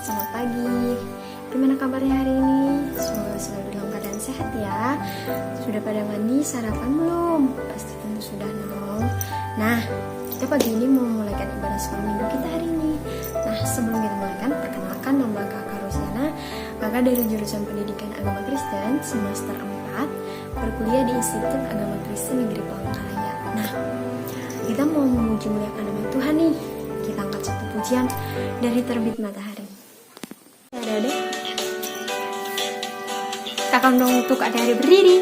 selamat pagi. Gimana kabarnya hari ini? Semoga selalu dalam keadaan sehat ya. Sudah pada mandi, sarapan belum? Pasti tentu sudah dong. Nah, kita pagi ini mau memulaikan ibadah sekolah minggu kita hari ini. Nah, sebelum kita mulaikan, perkenalkan nama Kakak Rosiana. Kakak dari jurusan Pendidikan Agama Kristen semester 4, berkuliah di Institut Agama Kristen Negeri Palangkaraya. Nah, kita mau memuji muliakan nama Tuhan nih. Kita angkat satu pujian dari Terbit Matahari. Ada-ada. Kakak undang untuk adik-adik berdiri.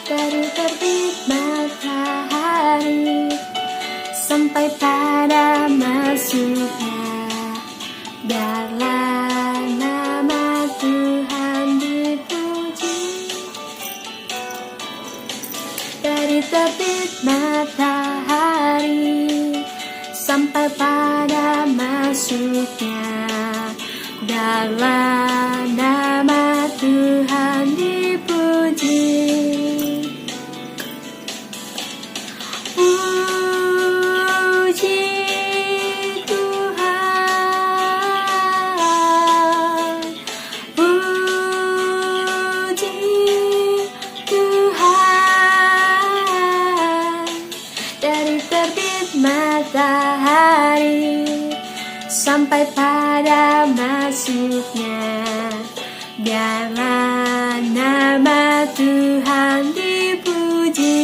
Dari terbit matahari sampai pada masuknya, biarlah nama Tuhan dipuji. Dari terbit matahari sampai pada masuknya, biarlah nama Tuhan dipuji. Matahari sampai pada masuknya, biarlah nama Tuhan dipuji.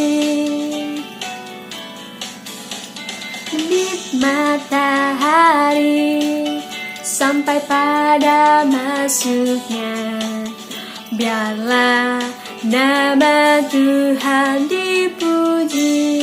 Terbit matahari sampai pada masuknya, biarlah nama Tuhan dipuji.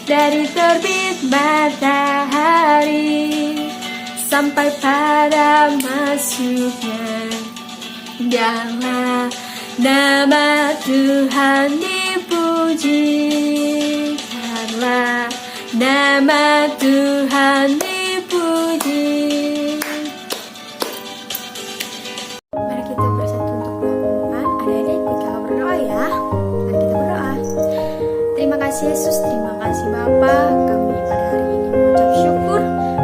Dari terbit matahari sampai pada masuknya, biarlah nama Tuhan dipuji. Biarlah nama Tuhan dipuji. Mari kita bersatu untuk berdoa. Adik-adik, kita berdoa ya. Mari kita berdoa. Terima kasih Yesus, terima kasih Bapa. Kami pada hari ini mengucap syukur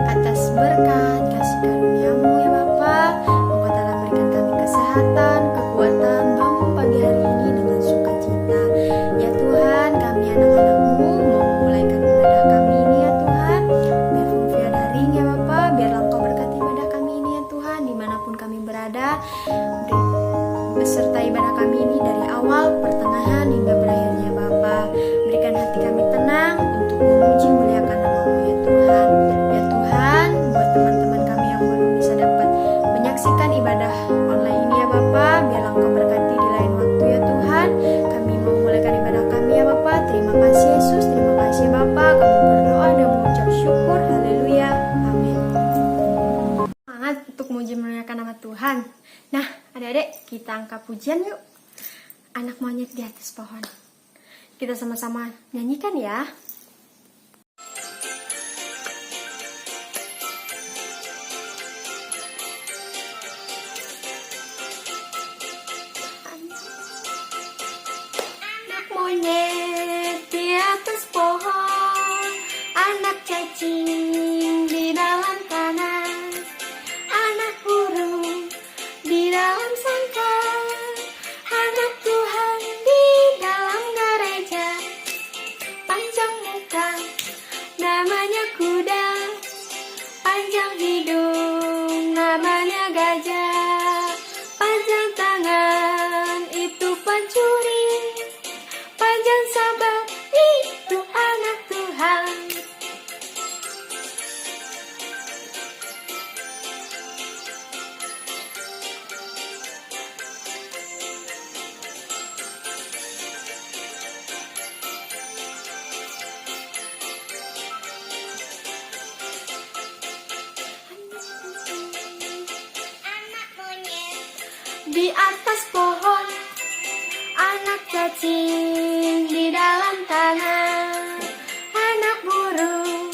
atas berkat kasih karunia-Mu ya Bapa. Engkau telah berikan kami kesehatan, kekuatan, bangun pagi hari ini dengan sukacita. Ya Tuhan, kami anak-anak-Mu mau memulaikan ibadah kami ini ya Tuhan. Biar via daring ya Bapa, biarlah Engkau berkati ibadah kami ini ya Tuhan, dimanapun kami berada. Beserta ibadah kami ini dari awal, pertengahan, hingga berakhirnya Bapa. Berikan hati kami tenang untuk memuji muliakan nama-Mu ya Tuhan. Ya Tuhan, buat teman-teman kami yang belum bisa dapat menyaksikan ibadah online ini ya Bapa, biarlah Engkau berkati di lain waktu ya Tuhan. Kami memulaikan ibadah kami ya Bapa. Terima kasih Yesus, terima kasih Bapa. Kami berdoa dan mengucap syukur. Haleluya. Amin. Semangat untuk memuji muliakan nama Tuhan. Nah, adik-adik, kita angkat pujian yuk. Anak monyet di atas pohon. Kita sama-sama nyanyikan ya. Anak monyet di atas pohon, anak cacing di dalam tanah, anak burung di dalam sangkar, anak Tuhan di dalam gereja. Panjang Di atas pohon, anak cacing di dalam tanah, anak burung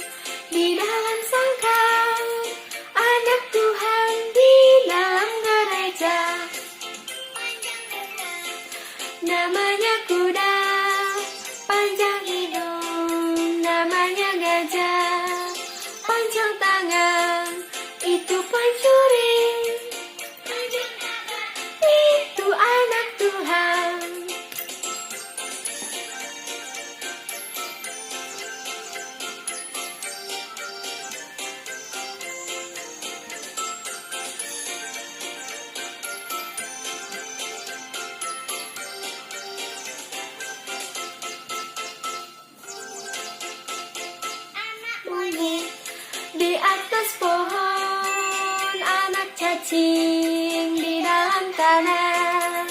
di dalam sangkar, anak Tuhan di dalam gereja. Namanya kuda, panjang hidung, namanya gajah, panjang tangan, itu pencuri, itu anak Tuhan. Di atas pohon, anak cacing di dalam tanah,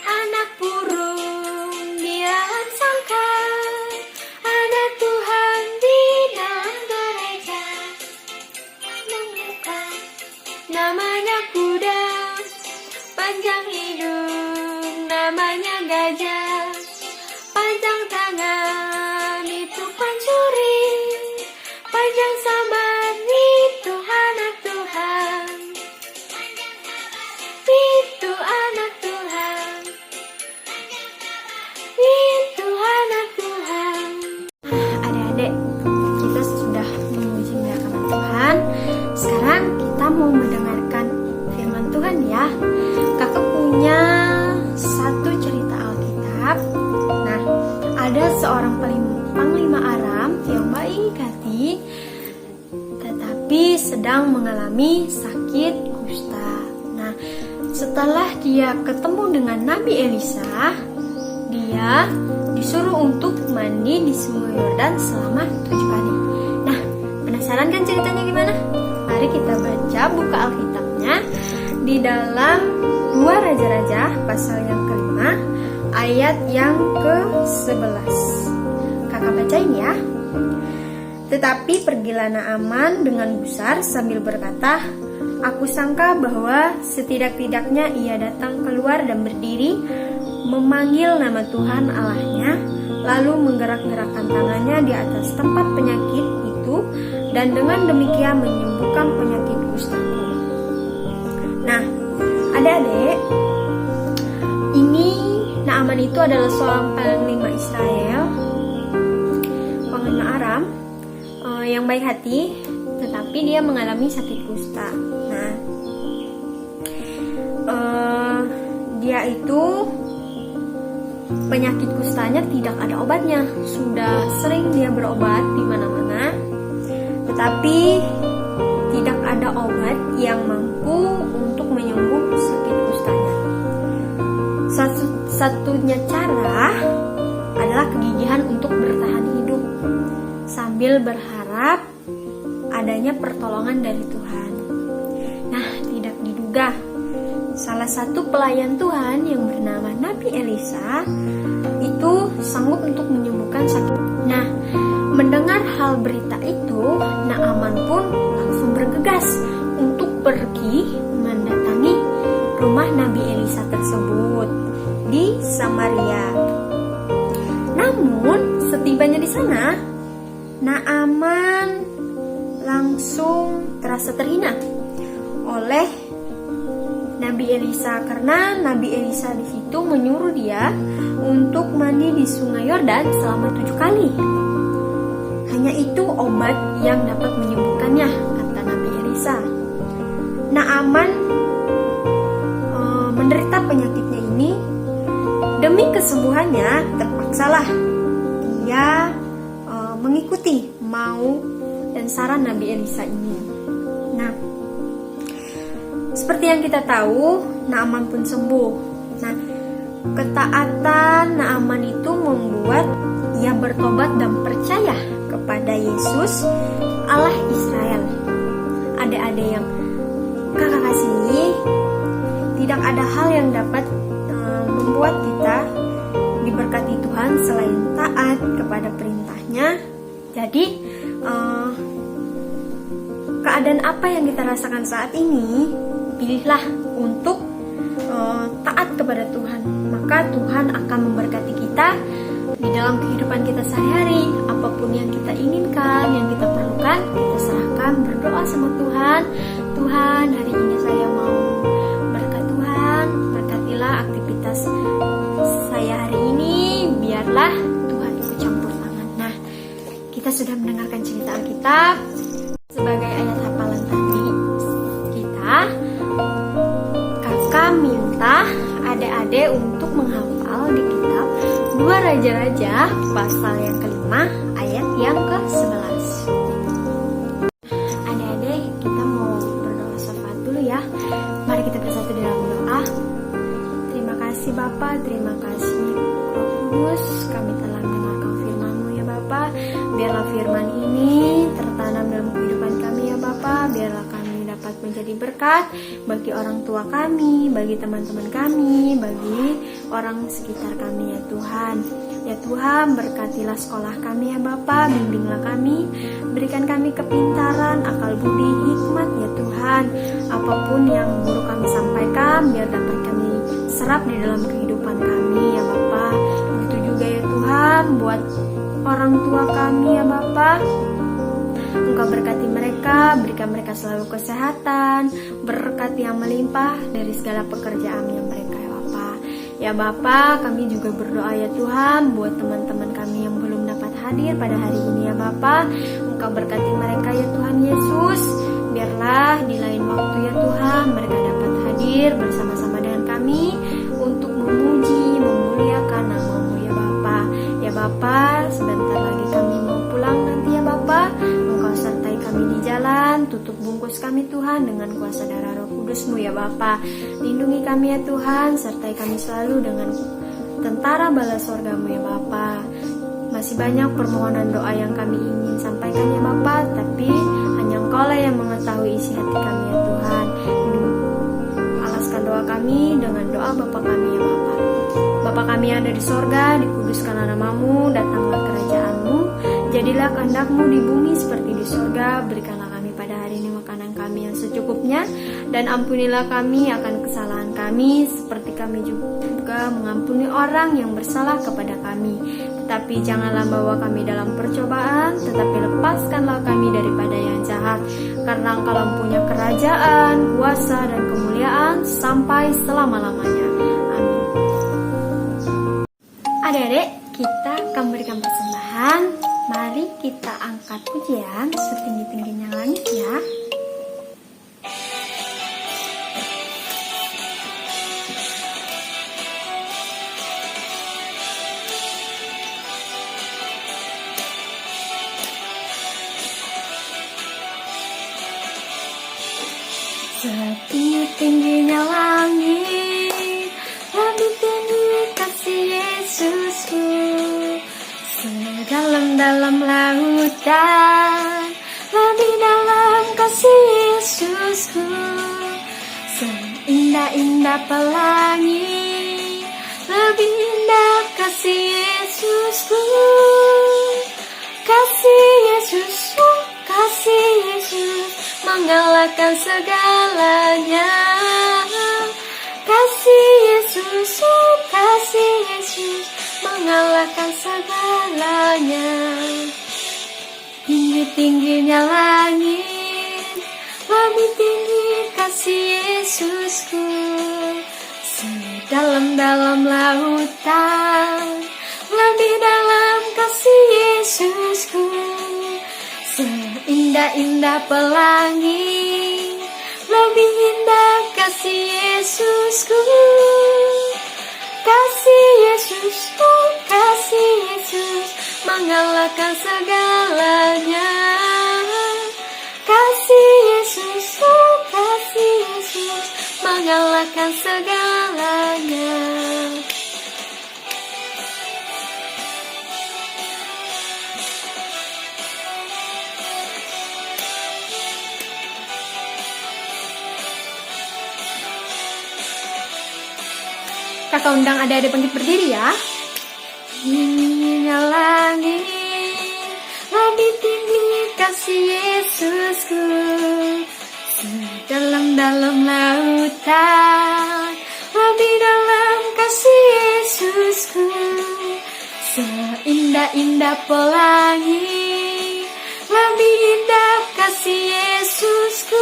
anak burung di dalam sangkar, anak Tuhan di dalam gereja. Namanya kuda, panjang hidung, namanya gajah, panjang tangan, itu pencuri, panjang sabar, itu anak Tuhan. Itu anak Tuhan. Itu anak Tuhan. Adik-adik, kita sudah memuji memuliakan Tuhan. Sekarang kita mau mendengarkan firman Tuhan ya. Kakak punya satu cerita Alkitab. Nah, ada seorang panglima Aram yang baik hati, tetapi sedang mengalami sakit kusta. Nah, setelah dia ketemu dengan Nabi Elisa, dia disuruh untuk mandi di Sungai Yordan selama 7 kali. Nah, penasaran kan ceritanya gimana? Mari kita baca buka Alkitabnya di dalam 2 Raja-Raja pasal yang ke-5 ayat yang ke-11. Kakak bacain ya. Tetapi pergilah Naaman dengan gusar sambil berkata, "Aku sangka bahwa setidak-tidaknya ia datang keluar dan berdiri, memanggil nama Tuhan Allahnya, lalu menggerak-gerakkan tangannya di atas tempat penyakit itu, dan dengan demikian menyembuhkan penyakit kustaku." Nah, adik-adik, ini Naaman itu adalah seorang panglima Israel, panglima Aram, yang baik hati, tetapi dia mengalami sakit kusta. Nah, dia itu penyakit kustanya tidak ada obatnya. Sudah sering dia berobat di mana-mana, tetapi tidak ada obat yang mampu untuk menyembuh sakit kustanya. Satunya cara adalah kegigihan untuk bertahan hidup sambil berharap adanya pertolongan dari Tuhan. Nah, tidak diduga, salah satu pelayan Tuhan yang bernama Nabi Elisa itu sanggup untuk menyembuhkan sakit. Nah, mendengar hal berita itu, Naaman pun langsung bergegas untuk pergi mendatangi rumah Nabi Elisa tersebut di Samaria. Namun, setibanya di sana, Naaman langsung terasa terhina oleh Nabi Elisa, karena Nabi Elisa di situ menyuruh dia untuk mandi di Sungai Yordan selama 7 kali. Hanya itu obat yang dapat menyembuhkannya, kata Nabi Elisa. Naaman menderita penyakitnya ini. Demi kesembuhannya, terpaksalah dia mengikuti mau dan saran Nabi Elisa ini. Nah, seperti yang kita tahu, Naaman pun sembuh. Nah, ketaatan Naaman itu membuat ia bertobat dan percaya kepada Yesus, Allah Israel. Adik-adik yang kakak kasihi, tidak ada hal yang dapat membuat kita diberkati Tuhan selain taat kepada perintahnya. Jadi, keadaan apa yang kita rasakan saat ini, pilihlah untuk taat kepada Tuhan, maka Tuhan akan memberkati kita di dalam kehidupan kita sehari-hari. Apapun yang kita inginkan, yang kita perlukan, kita serahkan, berdoa sama Tuhan. Tuhan, hari ini saya mau berkat Tuhan, berkatilah aktivitas saya hari ini, biarlah Tuhan ikut campur tangan. Nah, kita sudah mendengarkan cerita Alkitab. Sebagai ayat hafalan tadi, kakak minta adik-adik untuk menghafal di kitab 2 Raja-Raja pasal yang kelima ayat yang ke-11. Adik-adik, kita mau berdoa syafaat dulu ya. Mari kita bersatu dalam doa. Terima kasih Bapa, terima kasih Roh Kudus, kami telah mendengarkan firman-Mu ya Bapa. Biarlah firman ini tertanam dalam kehidupan kami ya Bapa. Biarlah kami dapat menjadi berkat bagi orang tua kami, bagi teman-teman kami, bagi orang sekitar kami ya Tuhan. Ya Tuhan, berkatilah sekolah kami ya Bapa, bimbinglah kami, berikan kami kepintaran, akal budi, hikmat ya Tuhan. Apapun yang guru kami sampaikan, biar dapat kami serap di dalam kehidupan kami ya Bapa. Begitu juga ya Tuhan, buat orang tua kami ya Bapa. Engkau berkati mereka, berikan mereka selalu kesehatan, berkat yang melimpah dari segala pekerjaan yang mereka ya Bapa. Ya Bapa, kami juga berdoa ya Tuhan buat teman-teman kami yang belum dapat hadir pada hari ini ya Bapa. Engkau berkati mereka ya Tuhan Yesus. Biarlah di lain waktu ya Tuhan mereka dapat hadir bersama-sama dengan kami untuk memuji, memuliakan nama-Mu ya Bapa. Ya Bapa, sebentar lagi kami mau pulang nanti ya Bapa. Engkau sertai kami di jalan, tutup bungkus kami Tuhan dengan kuasa darah Roh Kudus-Mu ya Bapa. Lindungi kami ya Tuhan, sertai kami selalu dengan tentara bala sorga-Mu ya Bapa. Masih banyak permohonan doa yang kami ingin sampaikan ya Bapa, tapi hanya Engkau-lah yang mengetahui isi hati kami ya Tuhan. Alaskan doa kami dengan doa Bapa kami ya Bapa. Bapa kami yang ada di sorga, dikuduskanlah nama-Mu, datanglah kerajaan-Mu, jadilah kehendak-Mu di bumi seperti di sorga. Berikanlah kami pada hari ini makanan kami yang secukupnya, dan ampunilah kami akan kesalahan kami, seperti kami juga mengampuni orang yang bersalah kepada kami. Tetapi janganlah bawa kami dalam percobaan, tetapi lepaskanlah kami daripada yang jahat. Karena Engkau punya kerajaan, kuasa, dan kemuliaan sampai selama-lamanya. Amin. Adik-adik, kita akan berikan persembahan. Mari kita angkat pujian setinggi-tingginya langit ya. Setinggi-tingginya langit, lebih tinggi kasih Yesusku. Sedalam-dalam lautan, lebih dalam kasih Yesusku. Seindah-indah pelangi, lebih indah kasih Yesusku. Kasih Yesusku, kasih Yesus, mengalahkan segalanya. Kasih Yesus, kasih Yesus, mengalahkan segalanya. Tinggi-tingginya langit, lebih tinggi kasih Yesusku. Sedalam-dalam lautan, lebih dalam kasih Yesusku. Seindah-indah pelangi, lebih indah kasih Yesusku. Kasih Yesus, kasih Yesus, mengalahkan segalanya. Kasih Yesus, kasih Yesus, mengalahkan segalanya. Kakak undang adik-adik bangkit berdiri ya. Tingginya langit, lebih tinggi kasih Yesusku. Sedalam-dalam lautan, lebih dalam kasih Yesusku, seindah-indah pelangi, lebih indah kasih Yesusku.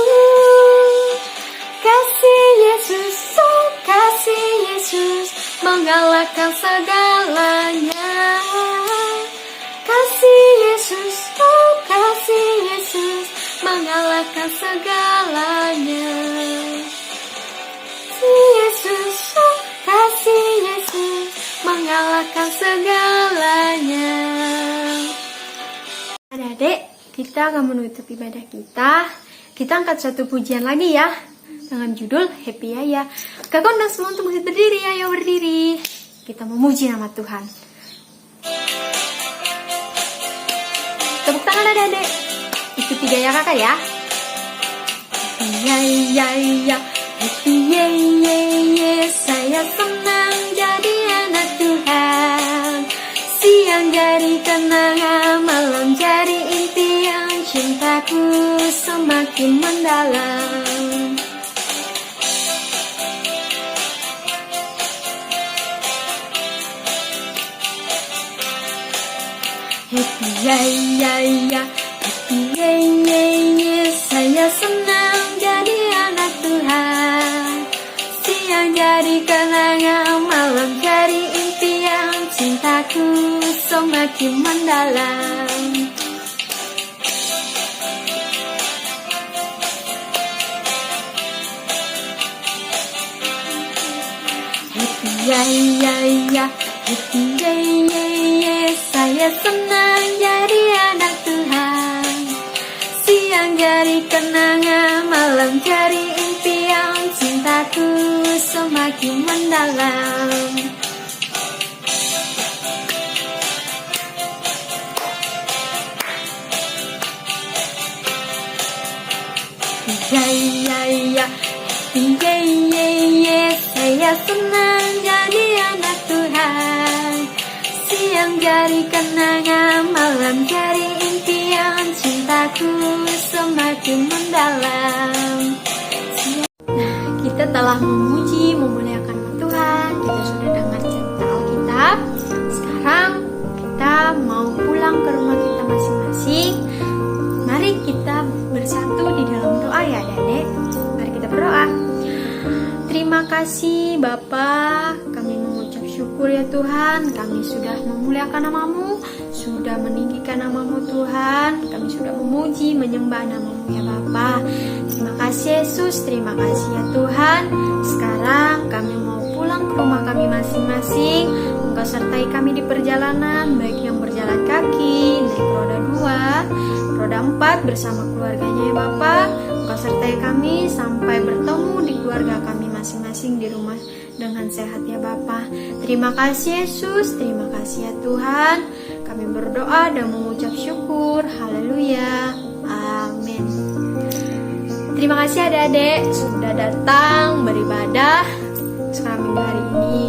Kasih Yesus, oh kasih Yesus, mengalahkan segalanya. Kasih Yesus, oh kasih Yesus, mengalahkan segalanya. Kasih Yesus, oh kasih Yesus, mengalahkan segalanya. Adik-adik, kita akan menutup ibadah kita. Kita angkat satu pujian lagi ya, dengan judul Happy Yaya. Kakak undang semua untuk berdiri, ayo berdiri. Kita memuji nama Tuhan. Tepuk tangan adik-adik. Ikuti gaya kakak ya. Happy Yaya, happy Yaya, saya senang jadi anak Tuhan. Siang jadi kenangan, malam jadi impian, cintaku semakin mendalam. Happy Yaya, happy Yaya, saya senang jadi anak Tuhan. Siang jadi kenangan, malam jadi impian, cintaku semakin mendalam. Happy Yaya, happy Yaya, saya senang jadi anak Tuhan. Siang jadi kenangan, malam jadi impian, cintaku semakin mendalam. Yaya, Yaya, saya senang jadi anak Tuhan. Siang jadi kenangan, malam jadi impian, cintaku semakin mendalam. Nah, kita telah memuji, memuliakan Tuhan. Kita sudah dengar cerita Alkitab. Sekarang kita mau pulang ke rumah kita masing-masing. Mari kita bersatu di dalam doa ya adik-adik. Mari kita berdoa. Terima kasih Bapa, kami mengucap syukur ya Tuhan. Kami sudah memuliakan nama-Mu, sudah meninggikan nama-Mu Tuhan. Kami sudah memuji, menyembah nama-Mu ya Bapa. Terima kasih Yesus, terima kasih ya Tuhan. Sekarang kami mau pulang ke rumah kami masing-masing. Engkau sertai kami di perjalanan, baik yang berjalan kaki, naik roda 2, roda 4 bersama keluarganya ya Bapa. Engkau sertai kami sampai bertemu di keluarga kami masing-masing di rumah dengan sehat ya Bapa. Terima kasih Yesus, terima kasih ya Tuhan. Kami berdoa dan mengucap syukur. Haleluya. Amin. Terima kasih adik-adik sudah datang beribadah sekarang minggu hari ini.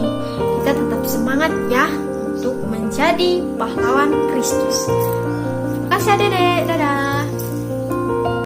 Kita tetap semangat ya untuk menjadi pahlawan Kristus. Terima kasih adik-adik.